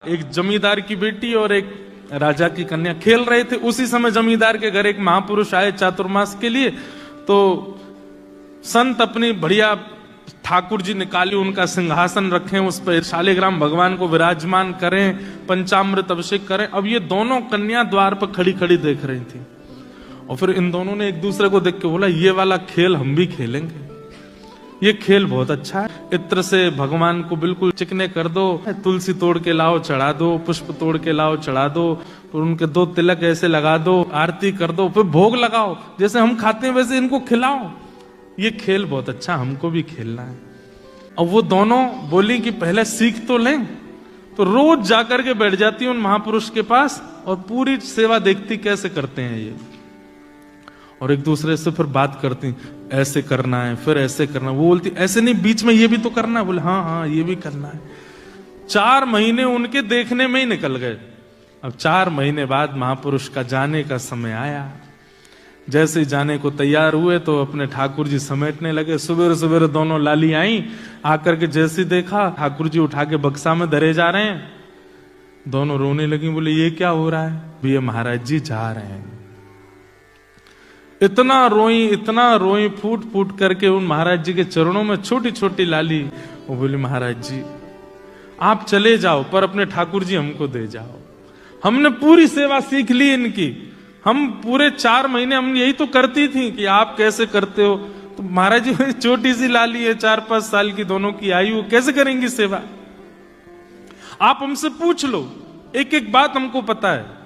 एक जमींदार की बेटी और एक राजा की कन्या खेल रहे थे। उसी समय जमींदार के घर एक महापुरुष आए चातुर्मास के लिए। तो संत अपनी बढ़िया ठाकुर जी निकाली, उनका सिंहासन रखें, उस पर शालिग्राम भगवान को विराजमान करें, पंचामृत अभिषेक करें। अब ये दोनों कन्या द्वार पर खड़ी खड़ी देख रही थी और फिर इन दोनों ने एक दूसरे को देख के बोला, ये वाला खेल हम भी खेलेंगे, ये खेल बहुत अच्छा है। इत्र से भगवान को बिल्कुल चिकने कर दो, तुलसी तोड़ के लाओ चढ़ा दो, पुष्प तोड़ के लाओ चढ़ा दो, फिर उनके 2 तिलक ऐसे लगा दो, आरती कर दो, फिर भोग लगाओ, जैसे हम खाते हैं वैसे इनको खिलाओ। ये खेल बहुत अच्छा, हमको भी खेलना है। अब वो दोनों बोली कि पहले सीख तो लें। तो रोज जाकर के बैठ जाती उन महापुरुष के पास और पूरी सेवा देखती कैसे करते हैं ये, और एक दूसरे से फिर बात करती, ऐसे करना है, फिर ऐसे करना। वो बोलती ऐसे नहीं, बीच में ये भी तो करना है। बोले हाँ हाँ ये भी करना है। 4 महीने उनके देखने में ही निकल गए। अब 4 महीने बाद महापुरुष का जाने का समय आया। जैसे ही जाने को तैयार हुए तो अपने ठाकुर जी समेटने लगे। सवेरे सवेरे दोनों लाली आई, आकर के जैसे देखा ठाकुर जी उठा के बक्सा में धरे जा रहे हैं, दोनों रोने लगी। बोले ये क्या हो रहा है? ये महाराज जी जा रहे हैं। इतना रोई फूट फूट करके उन महाराज जी के चरणों में छोटी छोटी लाली। वो बोली महाराज जी आप चले जाओ, पर अपने ठाकुर जी हमको दे जाओ। हमने पूरी सेवा सीख ली इनकी, हम पूरे 4 महीने हम यही तो करती थी कि आप कैसे करते हो। तो महाराज जी छोटी सी लाली है, 4-5 साल की दोनों की आयु, कैसे करेंगी सेवा? आप हमसे पूछ लो, एक एक बात हमको पता है।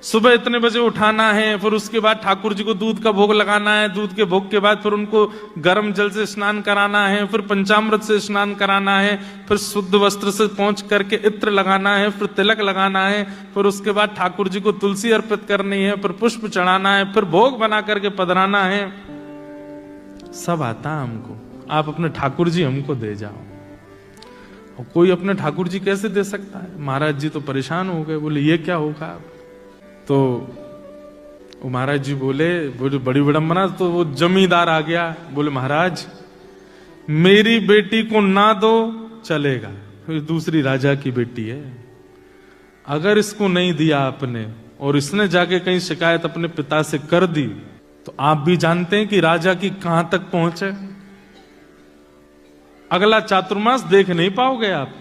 सुबह इतने बजे उठाना है, फिर उसके बाद ठाकुर जी को दूध का भोग लगाना है, दूध के भोग के बाद फिर उनको गर्म जल से स्नान कराना है, फिर पंचामृत से स्नान कराना है, फिर शुद्ध वस्त्र से पहुंच करके इत्र लगाना है, फिर तिलक लगाना है, फिर उसके बाद ठाकुर जी को तुलसी अर्पित करनी है, फिर पुष्प चढ़ाना है, फिर भोग बना करके पधराना है। सब आता है हमको, आप अपने ठाकुर जी हमको दे जाओ। और कोई अपने ठाकुर जी कैसे दे सकता है? महाराज जी तो परेशान हो गए, बोले ये क्या होगा? तो वो महाराज जी बोले बड़ी विडंबना। तो वो जमींदार आ गया, बोले महाराज मेरी बेटी को ना दो चलेगा, फिर दूसरी राजा की बेटी है, अगर इसको नहीं दिया आपने और इसने जाके कहीं शिकायत अपने पिता से कर दी तो आप भी जानते हैं कि राजा की कहां तक पहुंच है। अगला चातुर्मास देख नहीं पाओगे आप।